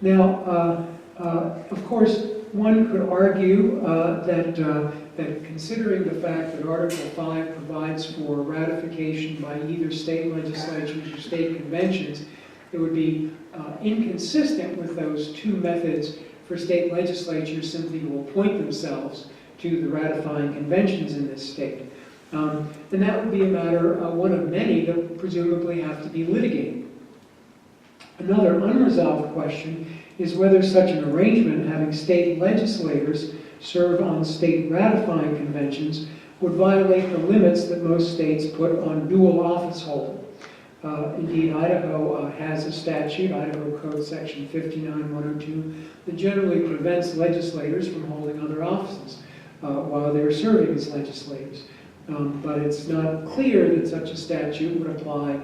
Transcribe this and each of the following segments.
Now, of course, one could argue that considering the fact that Article 5 provides for ratification by either state legislatures or state conventions, it would be inconsistent with those two methods for state legislatures simply to appoint themselves to the ratifying conventions in this state. And that would be a matter, one of many, that presumably have to be litigated. Another unresolved question is whether such an arrangement, having state legislators serve on state ratifying conventions, would violate the limits that most states put on dual office holding. Indeed, Idaho has a statute, Idaho Code Section 59102, that generally prevents legislators from holding other offices while they're serving as legislators. But it's not clear that such a statute would apply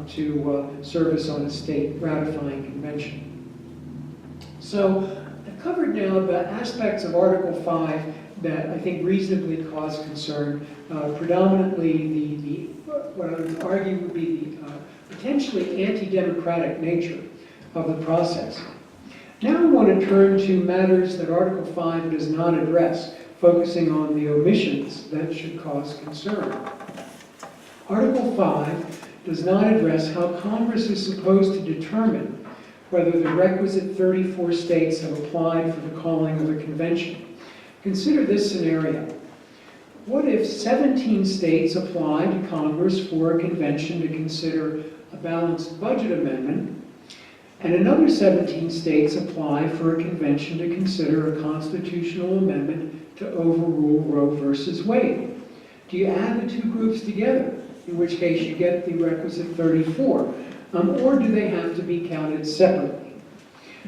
to service on a state ratifying convention. So I've covered now the aspects of Article 5 that I think reasonably cause concern, predominantly what I would argue would be the potentially anti-democratic nature of the process. Now I want to turn to matters that Article 5 does not address, focusing on the omissions that should cause concern. Article 5 does not address how Congress is supposed to determine whether the requisite 34 states have applied for the calling of a convention. Consider this scenario. What if 17 states apply to Congress for a convention to consider a balanced budget amendment, and another 17 states apply for a convention to consider a constitutional amendment to overrule Roe versus Wade? Do you add the two groups together, in which case you get the requisite 34, or do they have to be counted separately?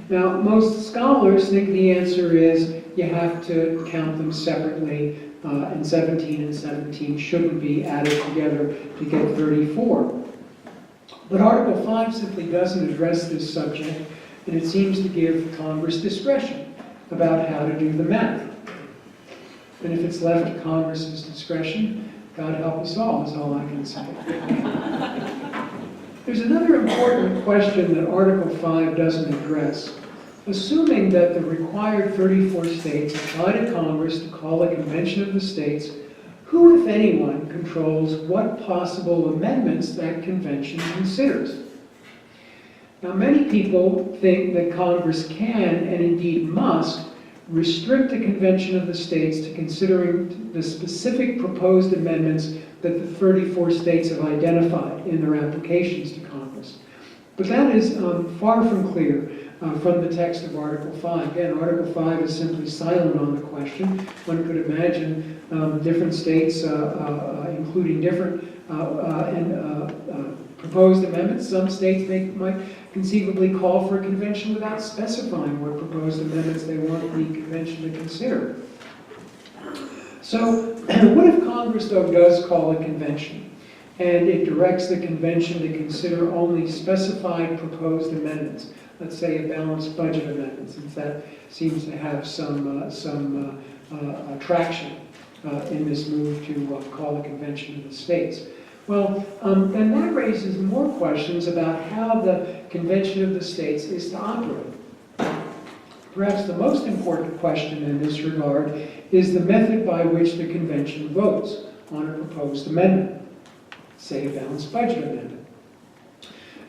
Now, most scholars think the answer is you have to count them separately, and 17 and 17 shouldn't be added together to get 34. But Article 5 simply doesn't address this subject, and it seems to give Congress discretion about how to do the math. And if it's left to Congress's discretion, God help us all, is all I can say. There's another important question that Article 5 doesn't address. Assuming that the required 34 states apply to Congress to call a convention of the states, who, if anyone, controls what possible amendments that convention considers? Now, many people think that Congress can, and indeed must, restrict a convention of the states to considering the specific proposed amendments that the 34 states have identified in their applications to Congress. But that is far from clear from the text of Article 5. Again, Article 5 is simply silent on the question. One could imagine different states, including different proposed amendments. Some states might conceivably call for a convention without specifying what proposed amendments they want the convention to consider. So, what if Congress, though, does call a convention, and it directs the convention to consider only specified proposed amendments? Let's say a balanced budget amendment, since that seems to have some traction in this move to call a convention of the states. Well, then that raises more questions about how the convention of the states is to operate. Perhaps the most important question in this regard is the method by which the convention votes on a proposed amendment, say a balanced budget amendment.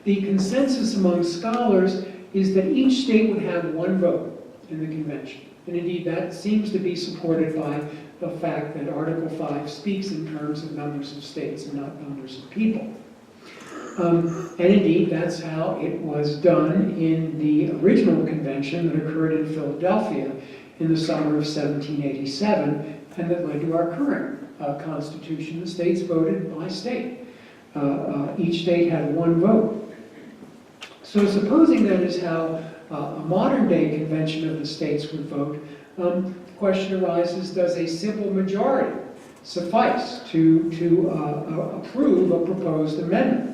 The consensus among scholars is that each state would have one vote in the convention. And indeed, that seems to be supported by the fact that Article 5 speaks in terms of numbers of states and not numbers of people. And indeed, that's how it was done in the original convention that occurred in Philadelphia in the summer of 1787, and that led to our current Constitution. The states voted by state. Each state had one vote. So supposing that is how a modern-day convention of the states would vote, the question arises, does a simple majority suffice to approve a proposed amendment?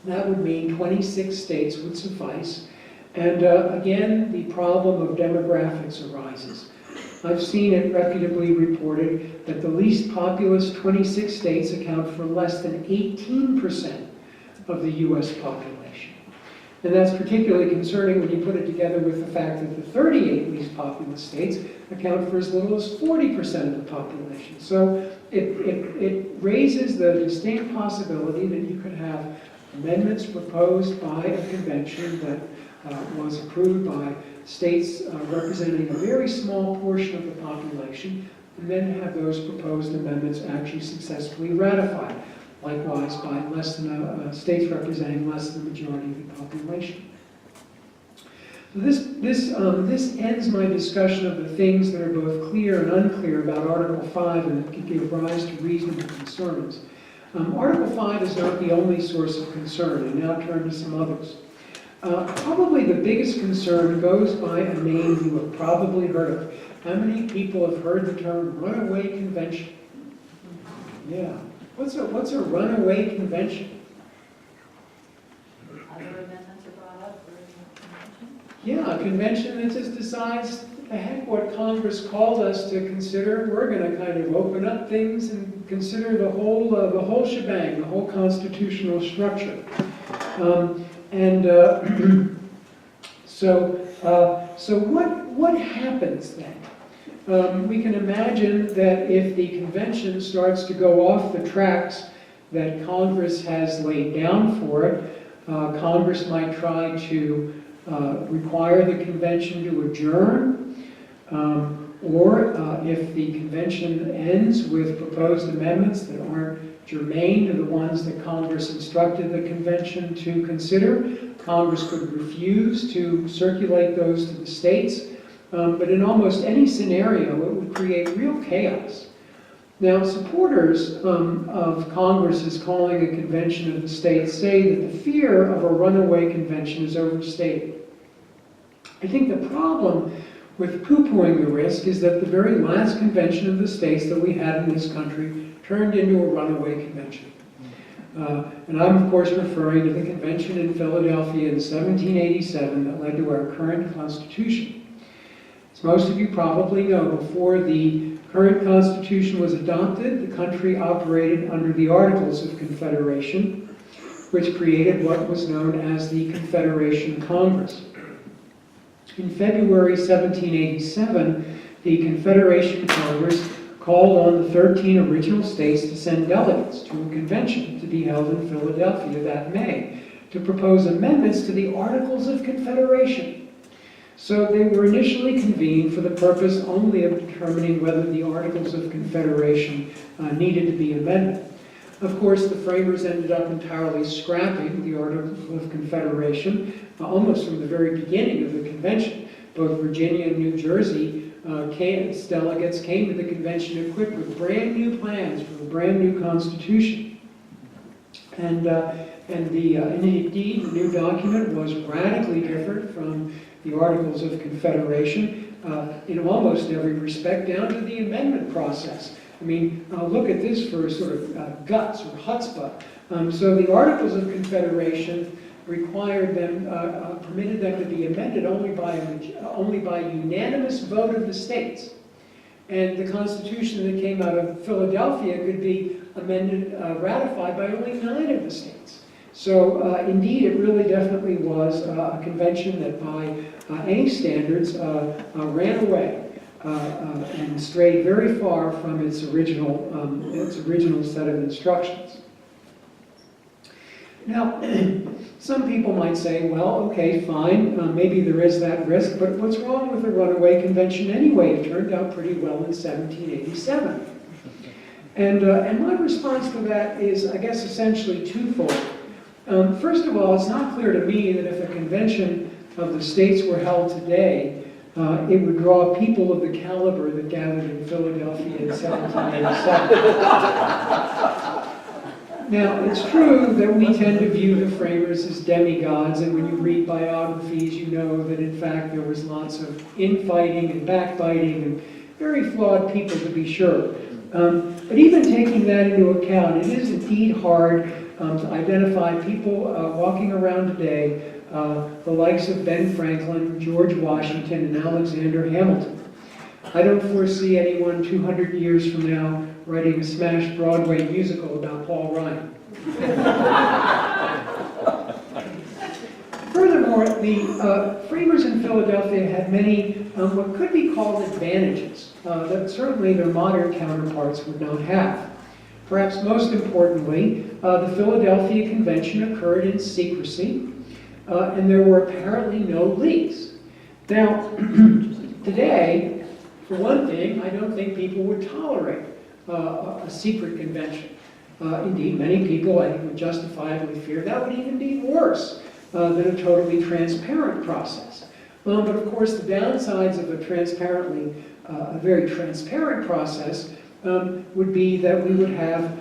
That would mean 26 states would suffice. And again, the problem of demographics arises. I've seen it reputably reported that the least populous 26 states account for less than 18% of the U.S. population. And that's particularly concerning when you put it together with the fact that the 38 least populous states account for as little as 40% of the population. So it raises the distinct possibility that you could have amendments proposed by a convention that was approved by states representing a very small portion of the population, and then have those proposed amendments actually successfully ratified. Likewise, by less than states representing less than the majority of the population. So this ends my discussion of the things that are both clear and unclear about Article 5 and that could give rise to reasonable concerns. Article 5 is not the only source of concern. I now turn to some others. Probably the biggest concern goes by a name you have probably heard of. How many people have heard the term runaway convention? Yeah. What's a runaway convention? Other amendments are brought up during the convention? Yeah, a convention that just decides, the heck, what Congress called us to consider. We're going to kind of open up things and consider the whole shebang, the whole constitutional structure. So what happens then? We can imagine that if the convention starts to go off the tracks that Congress has laid down for it, Congress might try to require the convention to adjourn, or if the convention ends with proposed amendments that aren't germane to the ones that Congress instructed the convention to consider, Congress could refuse to circulate those to the states. But in almost any scenario, it would create real chaos. Now, supporters of Congress's calling a convention of the states say that the fear of a runaway convention is overstated. I think the problem with poo-pooing the risk is that the very last convention of the states that we had in this country turned into a runaway convention. And I'm, of course, referring to the convention in Philadelphia in 1787 that led to our current Constitution. As most of you probably know, before the current Constitution was adopted, the country operated under the Articles of Confederation, which created what was known as the Confederation Congress. In February 1787, the Confederation Congress called on the 13 original states to send delegates to a convention to be held in Philadelphia that May to propose amendments to the Articles of Confederation. So they were initially convened for the purpose only of determining whether the Articles of Confederation needed to be amended. Of course, the framers ended up entirely scrapping the Articles of Confederation almost from the very beginning of the convention. Both Virginia and New Jersey delegates came to the convention equipped with brand new plans for a brand new constitution. And indeed, the new document was radically different from the Articles of Confederation in almost every respect, down to the amendment process. I mean, look at this for sort of guts or chutzpah. So the Articles of Confederation required them, permitted them to be amended only by unanimous vote of the states. And the Constitution that came out of Philadelphia could be amended, ratified by only 9 of the states. So indeed, it really definitely was a convention that by any standards ran away and strayed very far from its original set of instructions. Now, some people might say, well, okay, fine, maybe there is that risk, but what's wrong with the runaway convention anyway? It turned out pretty well in 1787. And my response to that is, I guess, essentially twofold. First of all, it's not clear to me that if a convention of the states were held today, it would draw people of the caliber that gathered in Philadelphia in 1787. Now, it's true that we tend to view the framers as demigods, and when you read biographies, you know that in fact there was lots of infighting and backbiting and very flawed people, to be sure. But even taking that into account, it is indeed hard to identify people walking around today, the likes of Ben Franklin, George Washington, and Alexander Hamilton. I don't foresee anyone 200 years from now writing a smash Broadway musical about Paul Ryan. Furthermore, Furthermore, the framers in Philadelphia had many what could be called advantages that certainly their modern counterparts would not have. Perhaps most importantly, the Philadelphia Convention occurred in secrecy, and there were apparently no leaks. Now, today, for one thing, I don't think people would tolerate a secret convention. Indeed, many people, I think, would justifiably fear that would even be worse than a totally transparent process. But of course, the downsides of a very transparent process would be that we would have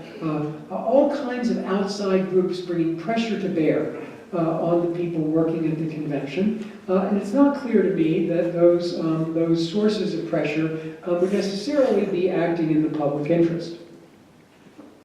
all kinds of outside groups bringing pressure to bear on the people working at the convention. And it's not clear to me that those sources of pressure would necessarily be acting in the public interest.